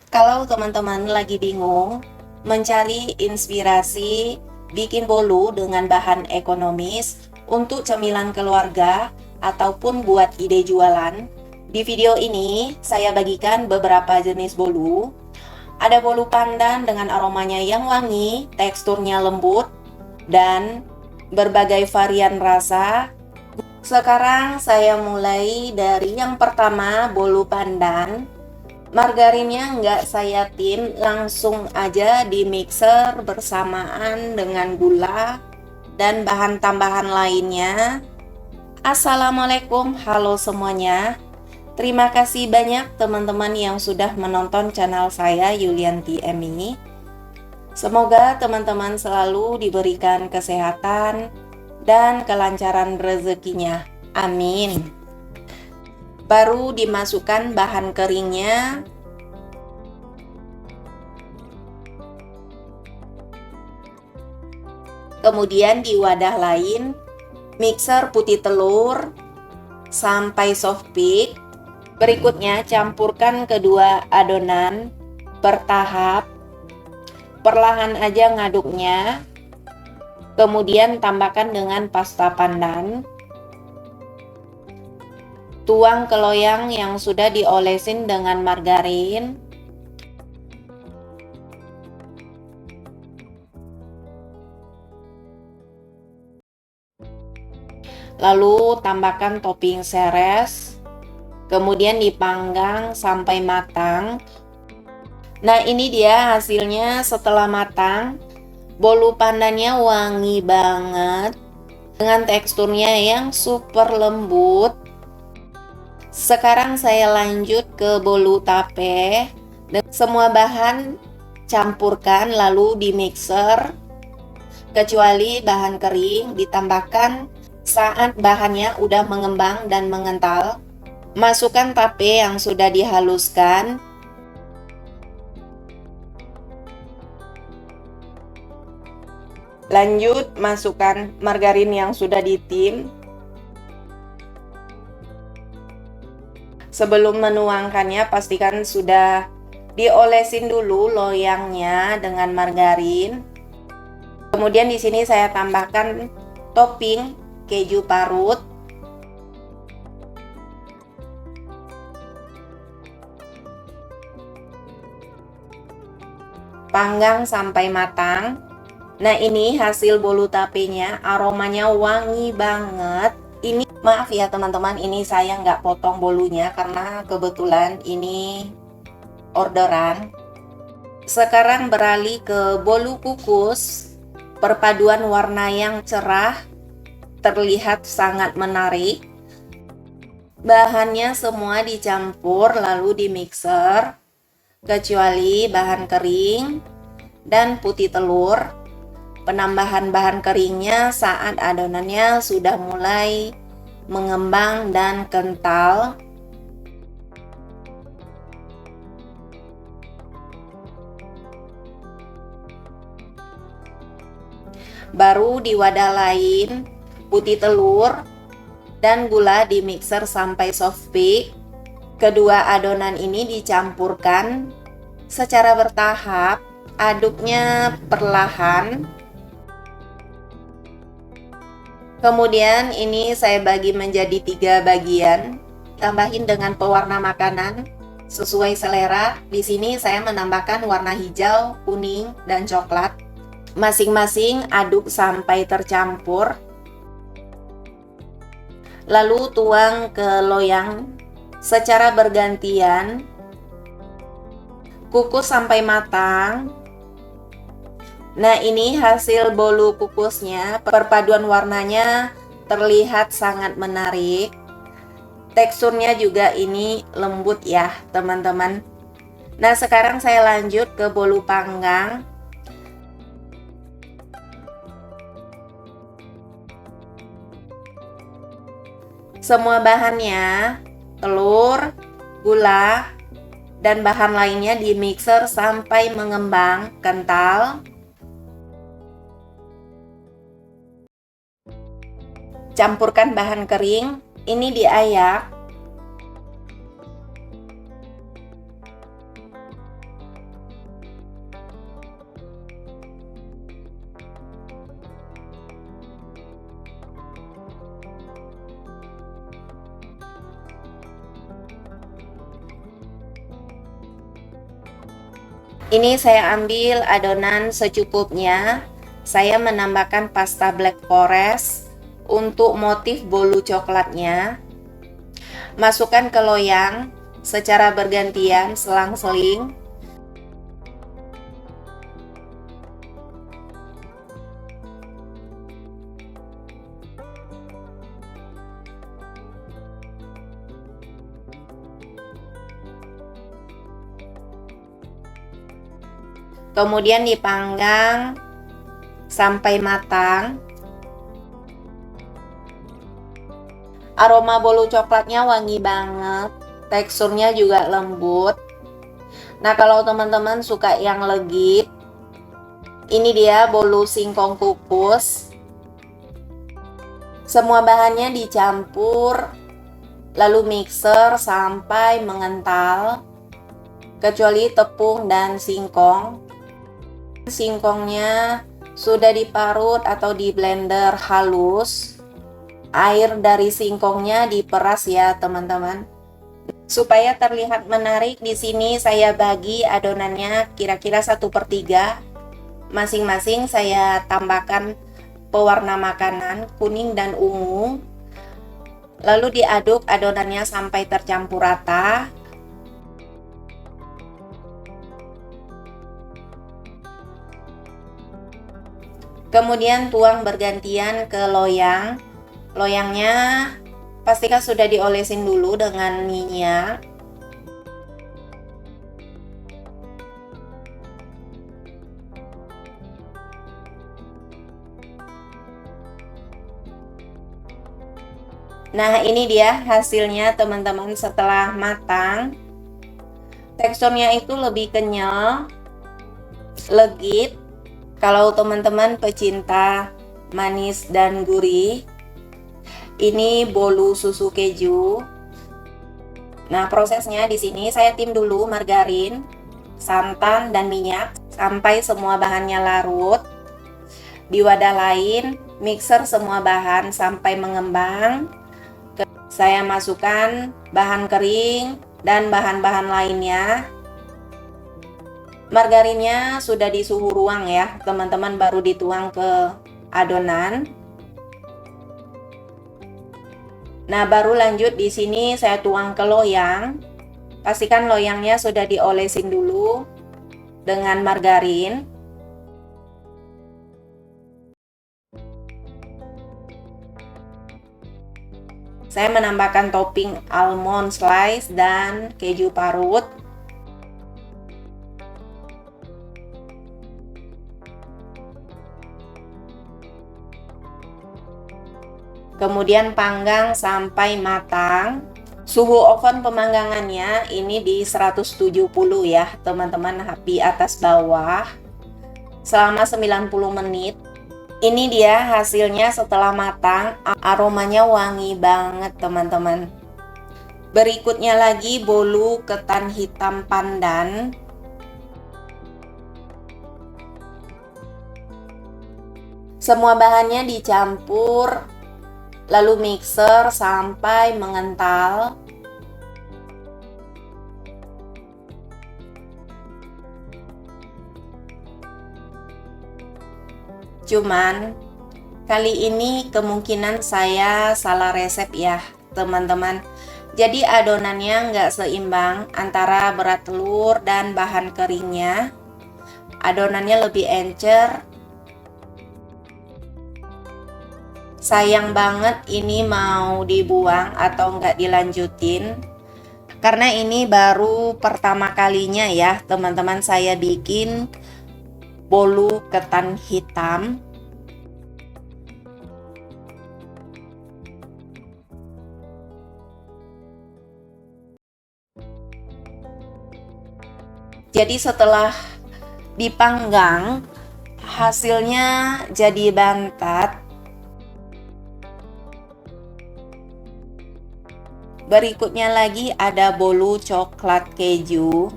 Kalau teman-teman lagi bingung mencari inspirasi bikin bolu dengan bahan ekonomis untuk cemilan keluarga ataupun buat ide jualan, di video ini saya bagikan beberapa jenis bolu. Ada bolu pandan dengan aromanya yang wangi, teksturnya lembut, dan berbagai varian rasa. Sekarang saya mulai dari yang pertama, bolu pandan. Margarinnya nggak saya tim, langsung aja di mixer bersamaan dengan gula dan bahan tambahan lainnya. Assalamualaikum, halo semuanya. Terima kasih banyak teman-teman yang sudah menonton channel saya Yulianti Emi. Semoga teman-teman selalu diberikan kesehatan dan kelancaran rezekinya. Amin. Baru dimasukkan bahan keringnya. Kemudian di wadah lain, mixer putih telur sampai soft peak. Berikutnya campurkan kedua adonan bertahap. Perlahan aja ngaduknya. Kemudian tambahkan dengan pasta pandan. Tuang ke loyang yang sudah diolesin dengan margarin. Lalu tambahkan topping seres. Kemudian dipanggang sampai matang. Nah, ini dia hasilnya setelah matang. Bolu pandannya wangi banget dengan teksturnya yang super lembut. Sekarang saya lanjut ke bolu tape. Semua bahan campurkan lalu di mixer, kecuali bahan kering ditambahkan saat bahannya udah mengembang dan mengental. Masukkan tape yang sudah dihaluskan. Lanjut masukkan margarin yang sudah ditim. Sebelum menuangkannya pastikan sudah diolesin dulu loyangnya dengan margarin. Kemudian di sini saya tambahkan topping keju parut. Panggang sampai matang. Nah, ini hasil bolu tapenya, aromanya wangi banget. Ini maaf ya teman-teman, ini saya nggak potong bolunya karena kebetulan ini orderan. Sekarang beralih ke bolu kukus. Perpaduan warna yang cerah terlihat sangat menarik. Bahannya semua dicampur lalu di mixer, kecuali bahan kering dan putih telur. Penambahan bahan keringnya saat adonannya sudah mulai mengembang dan kental. Baru di wadah lain, putih telur dan gula di mixer sampai soft peak. Kedua adonan ini dicampurkan secara bertahap, aduknya perlahan. Kemudian ini saya bagi menjadi 3 bagian, tambahin dengan pewarna makanan sesuai selera. Di sini saya menambahkan warna hijau, kuning, dan coklat. Masing-masing aduk sampai tercampur. Lalu tuang ke loyang secara bergantian. Kukus sampai matang. Nah, ini hasil bolu kukusnya. Perpaduan warnanya terlihat sangat menarik. Teksturnya juga ini lembut ya, teman-teman. Nah, sekarang saya lanjut ke bolu panggang. Semua bahannya, telur, gula, dan bahan lainnya di mixer sampai mengembang kental. Campurkan bahan kering, ini diayak. Ini saya ambil adonan secukupnya. Saya menambahkan pasta black forest untuk motif bolu coklatnya. Masukkan ke loyang secara bergantian, selang-seling. Kemudian dipanggang sampai matang. Aroma bolu coklatnya wangi banget, teksturnya juga lembut. Nah, kalau teman-teman suka yang legit, ini dia bolu singkong kukus. Semua bahannya dicampur, lalu mixer sampai mengental, kecuali tepung dan singkong. Singkongnya sudah diparut atau di blender halus. Air dari singkongnya diperas ya teman-teman. Supaya terlihat menarik, di sini saya bagi adonannya kira-kira 1/3. Masing-masing saya tambahkan pewarna makanan kuning dan ungu. Lalu diaduk adonannya sampai tercampur rata. Kemudian tuang bergantian ke loyang. Loyangnya pastikan sudah diolesin dulu dengan minyak. Nah, ini dia hasilnya teman-teman setelah matang. Teksturnya itu lebih kenyal, legit. Kalau teman-teman pecinta manis dan gurih, ini bolu susu keju. Nah, prosesnya di sini saya tim dulu margarin, santan dan minyak sampai semua bahannya larut. Di wadah lain, mixer semua bahan sampai mengembang. Saya masukkan bahan kering dan bahan-bahan lainnya. Margarinnya sudah di suhu ruang ya, teman-teman, baru dituang ke adonan. Nah, baru lanjut di sini saya tuang ke loyang. Pastikan loyangnya sudah diolesin dulu dengan margarin. Saya menambahkan topping almond slice dan keju parut. Kemudian panggang sampai matang. Suhu oven pemanggangannya ini di 170 ya teman-teman, api atas bawah selama 90 menit. Ini dia hasilnya setelah matang. Aromanya wangi banget teman-teman. Berikutnya lagi bolu ketan hitam pandan. Semua bahannya dicampur, lalu mixer sampai mengental. Cuman kali ini kemungkinan saya salah resep ya teman-teman. Jadi adonannya nggak seimbang antara berat telur dan bahan keringnya. Adonannya lebih encer. Sayang banget ini mau dibuang atau nggak dilanjutin, karena ini baru pertama kalinya ya teman-teman saya bikin bolu ketan hitam. Jadi setelah dipanggang hasilnya jadi bantat. Berikutnya lagi ada bolu coklat keju.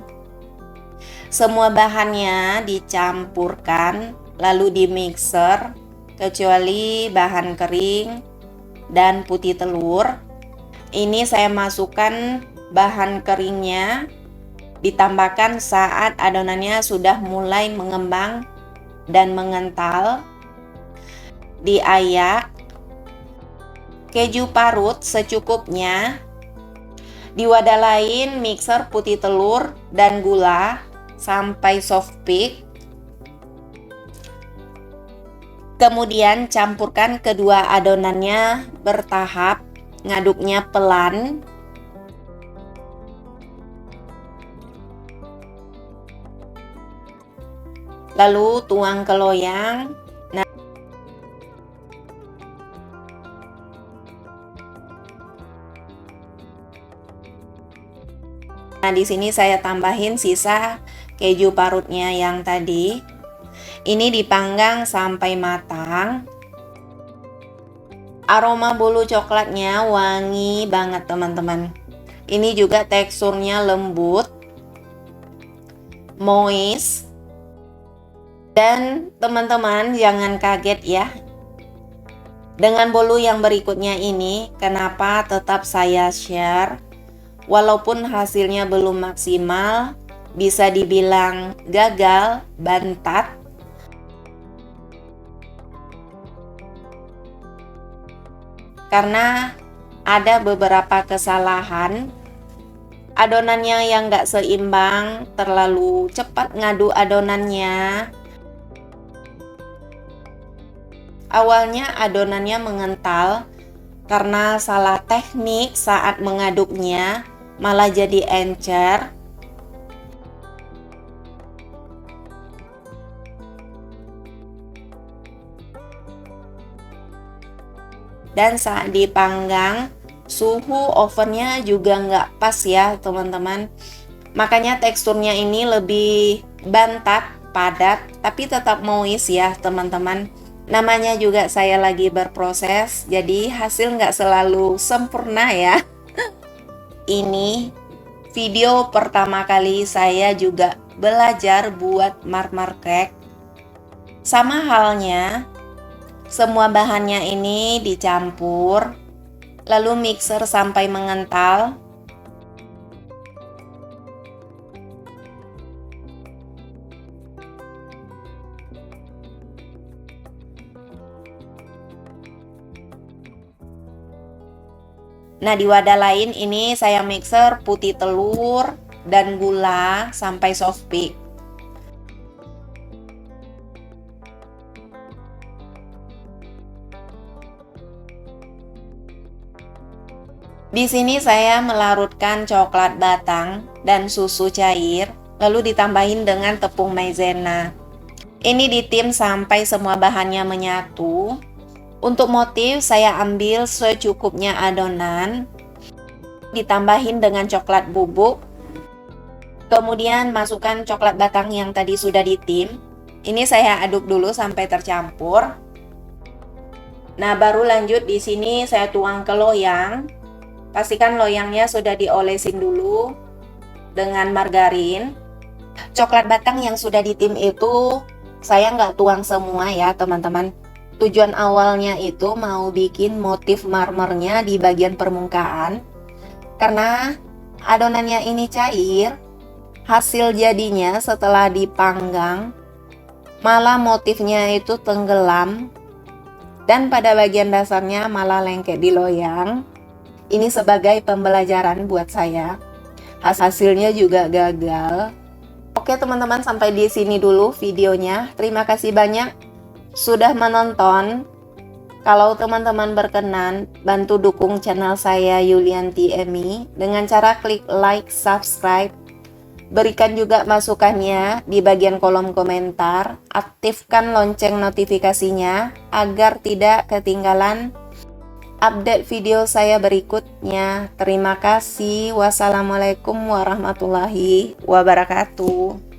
Semua bahannya dicampurkan lalu di mixer kecuali bahan kering dan putih telur. Ini saya masukkan bahan keringnya ditambahkan saat adonannya sudah mulai mengembang dan mengental. Diayak. Keju parut secukupnya. Di wadah lain mixer putih telur dan gula sampai soft peak. Kemudian campurkan kedua adonannya bertahap, ngaduknya pelan. Lalu tuang ke loyang. Nah, di sini saya tambahin sisa keju parutnya yang tadi. Ini dipanggang sampai matang. Aroma bolu coklatnya wangi banget teman-teman. Ini juga teksturnya lembut, moist. Dan teman-teman jangan kaget ya. Dengan bolu yang berikutnya ini, kenapa tetap saya share? Walaupun hasilnya belum maksimal, bisa dibilang gagal, bantat. Karena ada beberapa kesalahan, adonannya yang gak seimbang, terlalu cepat ngadu adonannya. Awalnya adonannya mengental, karena salah teknik saat mengaduknya malah jadi encer. Dan saat dipanggang, suhu ovennya juga nggak pas ya teman-teman. Makanya teksturnya ini lebih bantat, padat, tapi tetap moist ya teman-teman. Namanya juga saya lagi berproses, jadi hasil nggak selalu sempurna ya. Ini video pertama kali saya juga belajar buat marmer cake. Sama halnya, semua bahannya ini dicampur, lalu mixer sampai mengental. Nah, di wadah lain ini saya mixer putih telur dan gula sampai soft peak. Di sini saya melarutkan coklat batang dan susu cair, lalu ditambahin dengan tepung maizena. Ini ditim sampai semua bahannya menyatu. Untuk motif saya ambil secukupnya adonan, ditambahin dengan coklat bubuk. Kemudian masukkan coklat batang yang tadi sudah ditim. Ini saya aduk dulu sampai tercampur. Nah, baru lanjut di sini saya tuang ke loyang. Pastikan loyangnya sudah diolesin dulu dengan margarin. Coklat batang yang sudah ditim itu saya nggak tuang semua ya teman-teman. Tujuan awalnya itu mau bikin motif marmernya di bagian permukaan. Karena adonannya ini cair, hasil jadinya setelah dipanggang malah motifnya itu tenggelam. Dan pada bagian dasarnya malah lengket di loyang. Ini sebagai pembelajaran buat saya. Hasilnya juga gagal. Oke teman-teman, sampai di sini dulu videonya. Terima kasih banyak sudah menonton. Kalau teman-teman berkenan, bantu dukung channel saya Yulianti Emi dengan cara klik like, subscribe. Berikan juga masukannya di bagian kolom komentar. Aktifkan lonceng notifikasinya agar tidak ketinggalan update video saya berikutnya. Terima kasih. Wassalamualaikum warahmatullahi wabarakatuh.